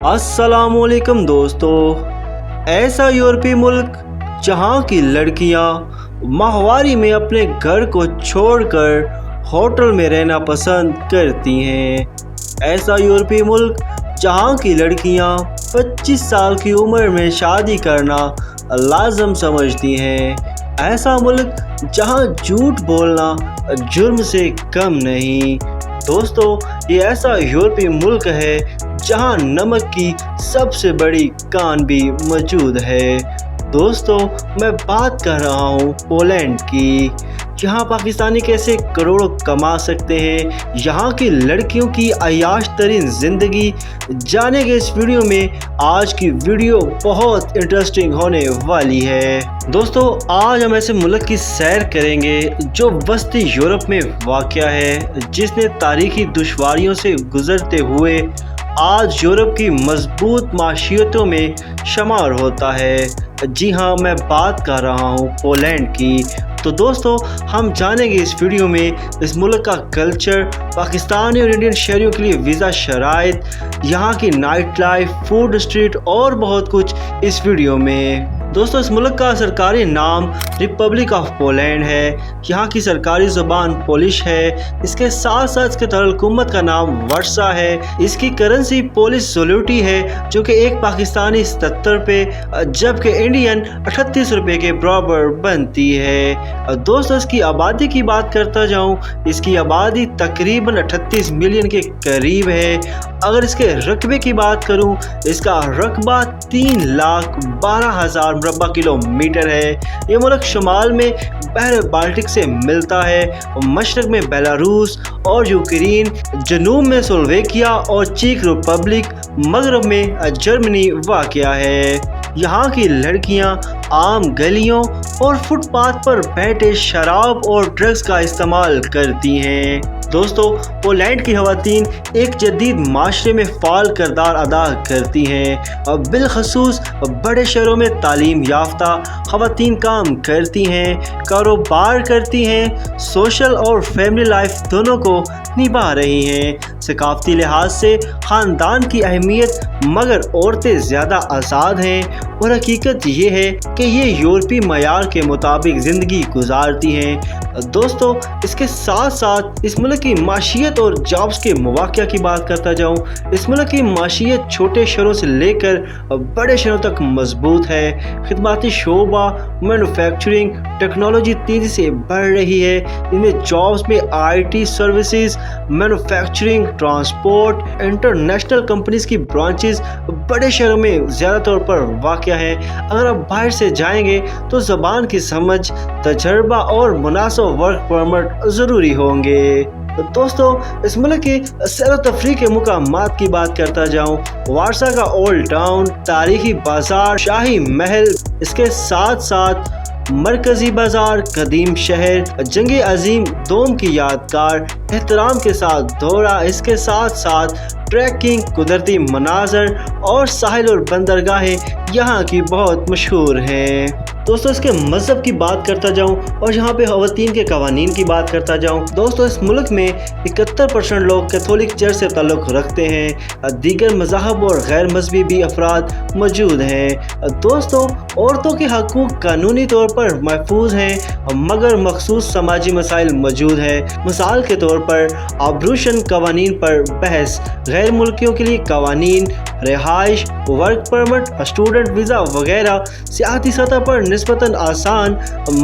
अस्सलाम वालेकुम दोस्तों। ऐसा यूरोपीय मुल्क जहां की लड़कियां माहवारी में अपने घर को छोड़कर होटल में रहना पसंद करती हैं। ऐसा यूरोपीय मुल्क जहां की लड़कियां 25 साल की उम्र में शादी करना लाजम समझती हैं। ऐसा मुल्क जहां झूठ बोलना जुर्म से कम नहीं। दोस्तों, ये ऐसा यूरोपीय मुल्क है जहां नमक की सबसे बड़ी कान भी मौजूद है। दोस्तों, मैं बात कर रहा हूँ पोलैंड की, जहाँ पाकिस्तानी कैसे करोड़ों कमा सकते हैं, यहाँ की लड़कियों की अय्याश तरीन ज़िंदगी जानेंगे इस वीडियो में। आज की वीडियो बहुत इंटरेस्टिंग होने वाली है। दोस्तों, आज हम ऐसे मुल्क की सैर करेंगे जो वस्ती यूरोप में वाक़या है, जिसने तारीखी दुश्वारियों से गुजरते हुए आज यूरोप की मजबूत माशियतों में शुमार होता है। जी हाँ, मैं बात कर रहा हूँ पोलैंड की। तो दोस्तों, हम जानेंगे इस वीडियो में इस मुल्क का कल्चर, पाकिस्तानी और इंडियन शहरियों के लिए वीज़ा शराइत, यहाँ की नाइट लाइफ, फूड स्ट्रीट और बहुत कुछ इस वीडियो में। दोस्तों, इस मुल्क का सरकारी नाम रिपब्लिक ऑफ पोलैंड है। यहाँ की सरकारी ज़ुबान पोलिश है। इसके साथ साथ इसके दारुल-हुकूमत का नाम वर्सा है। इसकी करेंसी पोलिश ज़्लोटी है, जो कि एक पाकिस्तानी 77 पे जबकि इंडियन 38 रुपये के बराबर बनती है। दोस्तों, इसकी आबादी की बात करता जाऊँ, इसकी आबादी तकरीबन 38 मिलियन के करीब है। अगर इसके रकबे की बात करूं, इसका रकबा 3,12,000 मुरब्बा किलोमीटर है। ये मुल्क शुमाल में बहर बाल्टिक से मिलता है, मशरक में बेलारूस और यूक्रेन, जनूब में स्लोवेकिया और चेक रिपब्लिक, मगरब में जर्मनी वाक़या है। यहाँ की लड़कियाँ आम गलियों और फुटपाथ पर बैठे शराब और ड्रग्स का इस्तेमाल करती हैं। दोस्तों, पोलैंड की ख़वातीन एक जदीद माशरे में फ़ाल किरदार अदा करती हैं और बिलखसूस बड़े शहरों में तालीम याफ्ता ख़वातीन काम करती हैं, कारोबार करती हैं, सोशल और फैमिली लाइफ दोनों को निभा रही हैं। सकाफ़ती लिहाज से ख़ानदान की अहमियत, मगर औरतें ज़्यादा आज़ाद हैं और हकीकत ये है कि ये यूरोपीय मयार के मुताबिक ज़िंदगी गुजारती हैं। दोस्तों, इसके साथ साथ इस मुल्क की माशियत और जॉब्स के मौक़े की बात करता जाऊँ, इस मुल्क की माशियत छोटे शहरों से लेकर बड़े शहरों तक मजबूत है। खिदमती शोबा, मैन्युफैक्चरिंग, टेक्नोलॉजी तेज़ी से बढ़ रही है। इनमें जॉब्स में IT services, manufacturing, transport, international companies की ब्रांचेस बड़े शहरों में ज़्यादा तौर पर वाक़या है। अगर आप बाहर से जाएंगे तो ज़बान की समझ, तजर्बा और मुनासिब वर्क परमिट ज़रूरी होंगे। तो दोस्तों, इस मुल्क की सैर व तफरीह के मुकामात की बात करता जाऊँ, वारसा का ओल्ड टाउन, तारीखी बाजार, शाही महल, इसके साथ साथ मरकज़ी बाज़ार, कदीम शहर, जंग अजीम दोम की यादगार, एहतराम के साथ दौरा, इसके साथ साथ ट्रैकिंग, कुदरती मनाजर और साहिल और बंदरगाहें यहाँ की बहुत मशहूर हैं। दोस्तों, इसके मज़हब की बात करता जाऊँ और यहाँ पे ख़वातीन के कवानीन की बात करता जाऊँ, दोस्तों इस मुल्क में 71% लोग कैथोलिक चर्च से ताल्लुक़ रखते हैं। दीगर मज़हब और गैर मजहबी भी अफराद मौजूद हैं। दोस्तों, औरतों के हकूक़ कानूनी तौर पर महफूज हैं, मगर मखसूस समाजी मसाइल मौजूद हैं। मिसाल के तौर पर आब्रूशन कवानीन पर बहस, गैर मुल्कियों के लिए कवानीन, रिहाइश, वर्क परमिट, स्टूडेंट वीज़ा वगैरह सियासी सतह पर निस्बतन आसान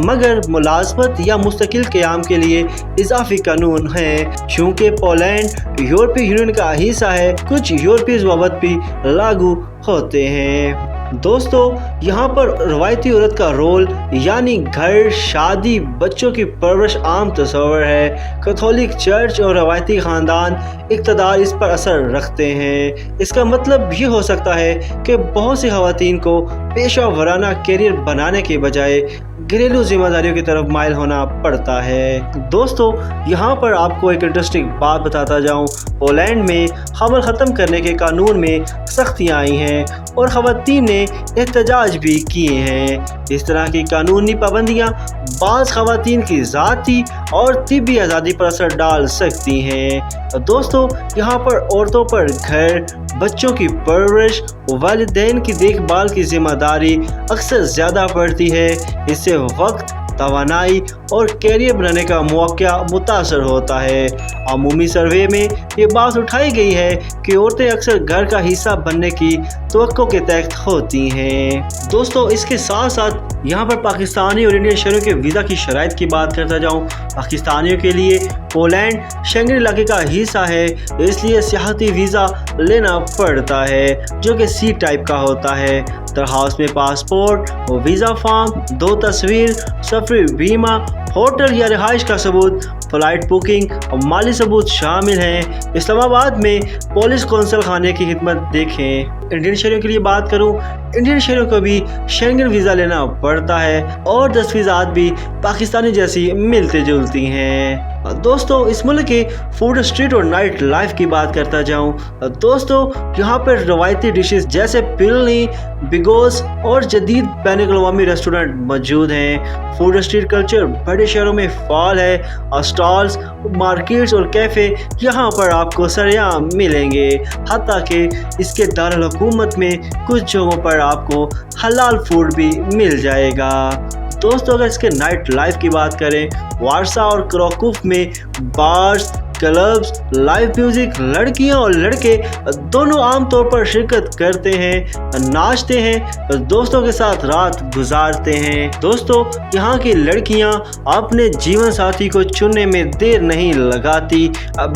मगर मुलाजमत या मुस्तकिल क़याम के लिए इजाफी कानून हैं। चूँकि पोलैंड यूरोपीय यूनियन का हिस्सा है, कुछ यूरोपीय ज़वाबित भी लागू होते हैं। दोस्तों, यहाँ पर रवायती औरत का रोल यानी घर, शादी, बच्चों की परवरिश आम तस्वर है। कैथोलिक चर्च और रवायती ख़ानदान इक़्तिदार इस पर असर रखते हैं। इसका मतलब ये हो सकता है कि बहुत सी ख़वातीन को पेशा वराना कैरियर बनाने के बजाय घरेलू जिम्मेदारियों की तरफ माइल होना पड़ता है। दोस्तों यहाँ पर आपको एक इंटरेस्टिंग बात बताता जाऊँ, पोलैंड में हमल ख़त्म करने के कानून में सख्तियाँ आई हैं और ख़वातीन ने एहतजाज भी किए हैं। इस तरह की कानूनी पाबंदियाँ बाज़ ख़वातीन की ज़ाती और तिब्बी आज़ादी पर असर डाल सकती हैं। दोस्तों यहाँ पर औरतों पर घर, बच्चों की परवरिश, वालिदैन की देखभाल की जिम्मेदारी अक्सर ज़्यादा पड़ती है। इससे वक्त, तवानाई और कैरियर बनाने का मौका मुतासर होता है। अमूमी सर्वे में ये बात उठाई गई है कि औरतें अक्सर घर का हिस्सा बनने की तवक्को के तहत होती हैं। दोस्तों इसके साथ साथ यहाँ पर पाकिस्तानी और इंडियन शहरियों के वीज़ा की शराइत की बात करता जाऊँ। पाकिस्तानियों के लिए पोलैंड शेंगन इलाके का हिस्सा है, इसलिए सियाहती वीज़ा लेना पड़ता है जो कि सी टाइप का होता है। दरखास्त में पासपोर्ट, वीज़ा फॉर्म, 2 तस्वीर, सफरी बीमा, होटल या रिहाइश का सबूत, फ़्लाइट बुकिंग और माली सबूत शामिल हैं। इस्लामाबाद में पुलिस कौंसल खाने की खिदमत देखें। इंडियन शहरियों के लिए बात करूं, इंडियन शहरियों को भी शेंगन वीज़ा लेना पड़ता है और दस्तावेज़ात भी पाकिस्तानी जैसी मिलती जुलती हैं। दोस्तों इस मुल्क के फूड स्ट्रीट और नाइट लाइफ की बात करता जाऊं। दोस्तों यहाँ पर रवायती डिशेस जैसे पिलनी, बिगोस और जदीद बैनुल-अक़वामी रेस्टोरेंट मौजूद हैं। फूड स्ट्रीट कल्चर बड़े शहरों में फाल है। स्टॉल्स, मार्केट्स और कैफ़े यहाँ पर आपको सरेआम मिलेंगे। हत्ता कि इसके दारुल हुकूमत में कुछ जगहों पर आपको हलाल फूड भी मिल जाएगा। दोस्तों अगर इसके नाइट लाइफ की बात करें, वारसा और क्राकोव में बार्स, क्लब्स, लाइव म्यूजिक, लड़कियां और लड़के दोनों आमतौर पर शिरकत करते हैं, नाचते हैं, दोस्तों के साथ रात गुजारते हैं। दोस्तों यहाँ की लड़कियां अपने जीवन साथी को चुनने में देर नहीं लगाती,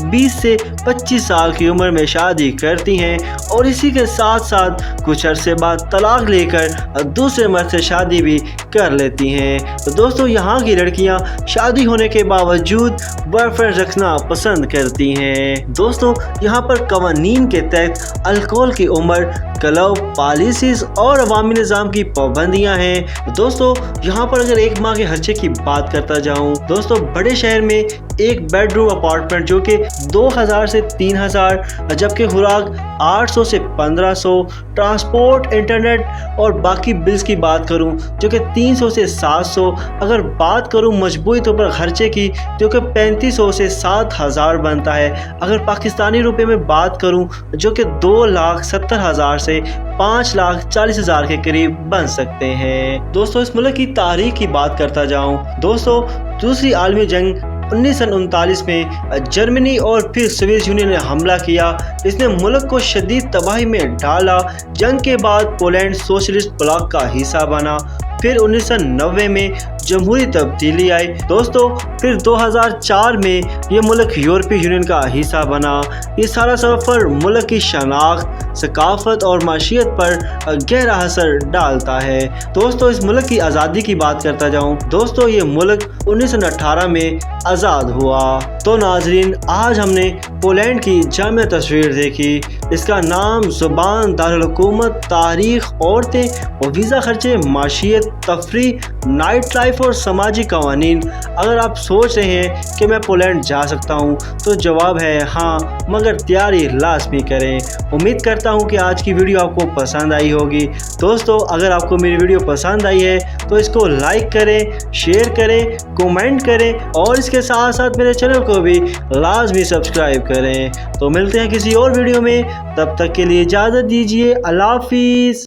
20 से 25 साल की उम्र में शादी करती हैं और इसी के साथ साथ कुछ अरसे बाद तलाक लेकर दूसरे मर्द से शादी भी कर लेती हैं। तो दोस्तों यहाँ की लड़कियां शादी होने के बावजूद बॉयफ्रेंड रखना पसंद करती हैं। दोस्तों यहाँ पर कवानीन के तहत अल्कोहल की उम्र, क्लब पॉलिसीज और अवामी निज़ाम की पाबंदियाँ हैं। दोस्तों यहाँ पर अगर एक माह के खर्चे की बात करता जाऊँ, दोस्तों बड़े शहर में एक बेडरूम अपार्टमेंट जो कि 2000 से 3000, जबकि खुराक 800 से 1500, ट्रांसपोर्ट, इंटरनेट और बाकी बिल्स की बात करूं जो कि 300 से 700, अगर बात करूं मजबूरी तौर पर खर्चे की जो कि 3500 से 7000 बनता है। अगर पाकिस्तानी रुपए में बात करूं जो कि 2,70,000 से 5,40,000 के करीब बन सकते हैं। दोस्तों इस मुल्क की तारीख की बात करता जाऊं, दोस्तों दूसरी आलमी जंग 1939 में जर्मनी और फिर सोवियत यूनियन ने हमला किया। इसने मुल्क को शदीद तबाही में डाला। जंग के बाद पोलैंड सोशलिस्ट ब्लॉक का हिस्सा बना। फिर 1990 में जमहूरी तब्दीली आई। दोस्तों फिर 2004 में ये मुल्क यूरोपीय यूनियन का हिस्सा बना। ये सारा सफ़र मुल्क की शनाख्त, सकाफत और माशियत पर गहरा असर डालता है। दोस्तों इस मुल्क की आज़ादी की बात करता जाऊँ, दोस्तों ये मुल्क 1918 में आज़ाद हुआ। तो नाजरीन आज हमने पोलैंड की जामिया तस्वीर देखी। इसका नाम, ज़ुबान, दारुल हुकूमत, तारीख़, औरतें और वीज़ा खर्चे, माशियत, तफरी, नाइट लाइफ और समाजी कवानीन। अगर आप सोच रहे हैं कि मैं पोलैंड जा सकता हूं तो जवाब है हाँ, मगर तैयारी लाजमी करें। उम्मीद करता हूं कि आज की वीडियो आपको पसंद आई होगी। दोस्तों अगर आपको मेरी वीडियो पसंद आई है तो इसको लाइक करें, शेयर करें, कमेंट करें और इसके साथ साथ मेरे चैनल को भी लाजमी सब्सक्राइब करें। तो मिलते हैं किसी और वीडियो में, तब तक के लिए इजाज़त दीजिए। अल्लाह हाफिज़।